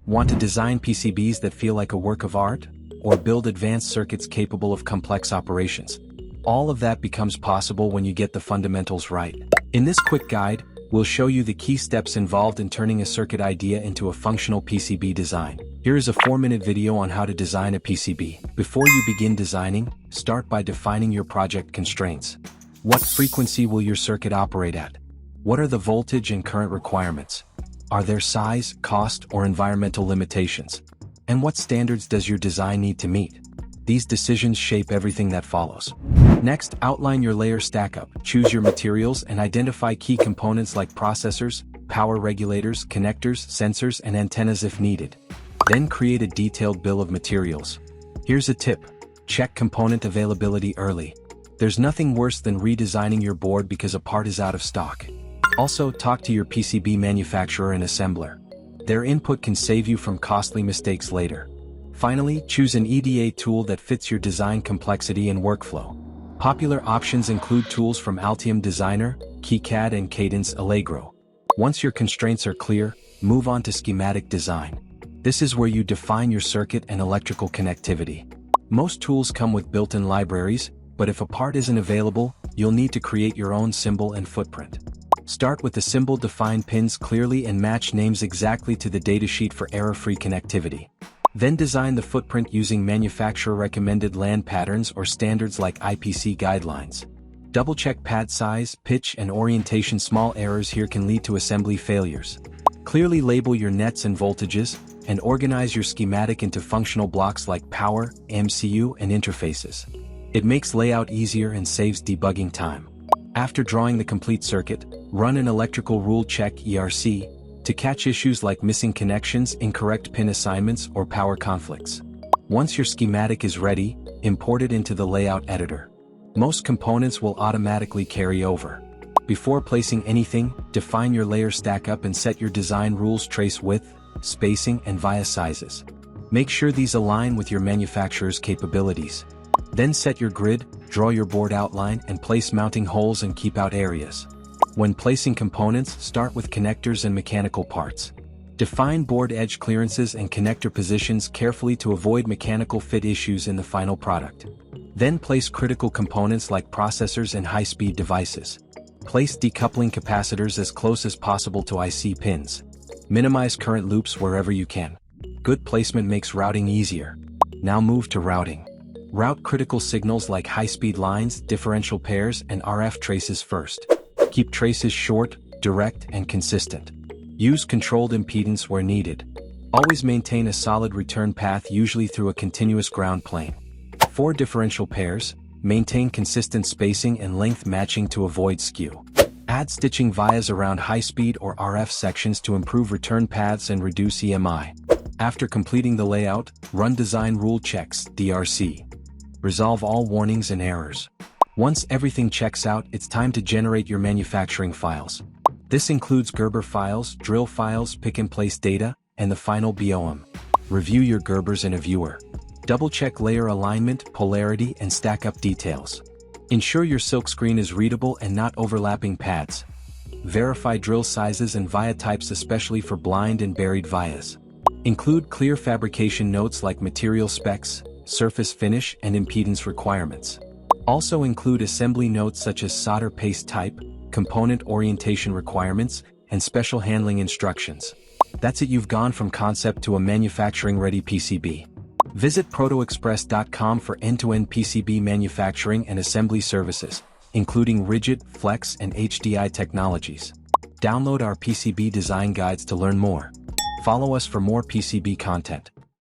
Want to design PCBs that feel like a work of art? Or build advanced circuits capable of complex operations? All of that becomes possible when you get the fundamentals right. In this quick guide, we'll show you the key steps involved in turning a circuit idea into a functional PCB design. Here is a 4-minute video on how to design a PCB. Before you begin designing, start by defining your project constraints. What frequency will your circuit operate at? What are the voltage and current requirements? Are there size, cost, or environmental limitations? And what standards does your design need to meet? These decisions shape everything that follows. Next, outline your layer stackup. Choose your materials and identify key components like processors, power regulators, connectors, sensors, and antennas if needed. Then create a detailed bill of materials. Here's a tip: check component availability early. There's nothing worse than redesigning your board because a part is out of stock. Also, talk to your PCB manufacturer and assembler. Their input can save you from costly mistakes later. Finally, choose an EDA tool that fits your design complexity and workflow. Popular options include tools from Altium Designer, KiCad, and Cadence Allegro. Once your constraints are clear, move on to schematic design. This is where you define your circuit and electrical connectivity. Most tools come with built-in libraries, but if a part isn't available, you'll need to create your own symbol and footprint. Start with the symbol, define pins clearly and match names exactly to the datasheet for error-free connectivity. Then design the footprint using manufacturer-recommended LAN patterns or standards like IPC guidelines. Double-check pad size, pitch, and orientation. Small errors here can lead to assembly failures. Clearly label your nets and voltages, and organize your schematic into functional blocks like power, MCU, and interfaces. It makes layout easier and saves debugging time. After drawing the complete circuit, run an electrical rule check (ERC) to catch issues like missing connections, incorrect pin assignments, or power conflicts. Once your schematic is ready, import it into the layout editor. Most components will automatically carry over. Before placing anything, define your layer stackup and set your design rules: trace width, spacing, and via sizes. Make sure these align with your manufacturer's capabilities. Then set your grid, draw your board outline, and place mounting holes and keep out areas. When placing components, start with connectors and mechanical parts. Define board edge clearances and connector positions carefully to avoid mechanical fit issues in the final product. Then place critical components like processors and high-speed devices. Place decoupling capacitors as close as possible to IC pins. Minimize current loops wherever you can. Good placement makes routing easier. Now move to routing. Route critical signals like high-speed lines, differential pairs, and RF traces first. Keep traces short, direct, and consistent. Use controlled impedance where needed. Always maintain a solid return path, usually through a continuous ground plane. For differential pairs, maintain consistent spacing and length matching to avoid skew. Add stitching vias around high-speed or RF sections to improve return paths and reduce EMI. After completing the layout, run design rule checks (DRC). Resolve all warnings and errors. Once everything checks out, it's time to generate your manufacturing files. This includes Gerber files, drill files, pick-and-place data, and the final BOM. Review your Gerbers in a viewer. Double-check layer alignment, polarity, and stack-up details. Ensure your silkscreen is readable and not overlapping pads. Verify drill sizes and via types, especially for blind and buried vias. Include clear fabrication notes like material specs, surface finish, and impedance requirements. Also include assembly notes such as solder paste type, component orientation requirements, and special handling instructions. That's it, you've gone from concept to a manufacturing-ready PCB. Visit protoexpress.com for end-to-end PCB manufacturing and assembly services, including rigid, flex, and HDI technologies. Download our PCB design guides to learn more. Follow us for more PCB content.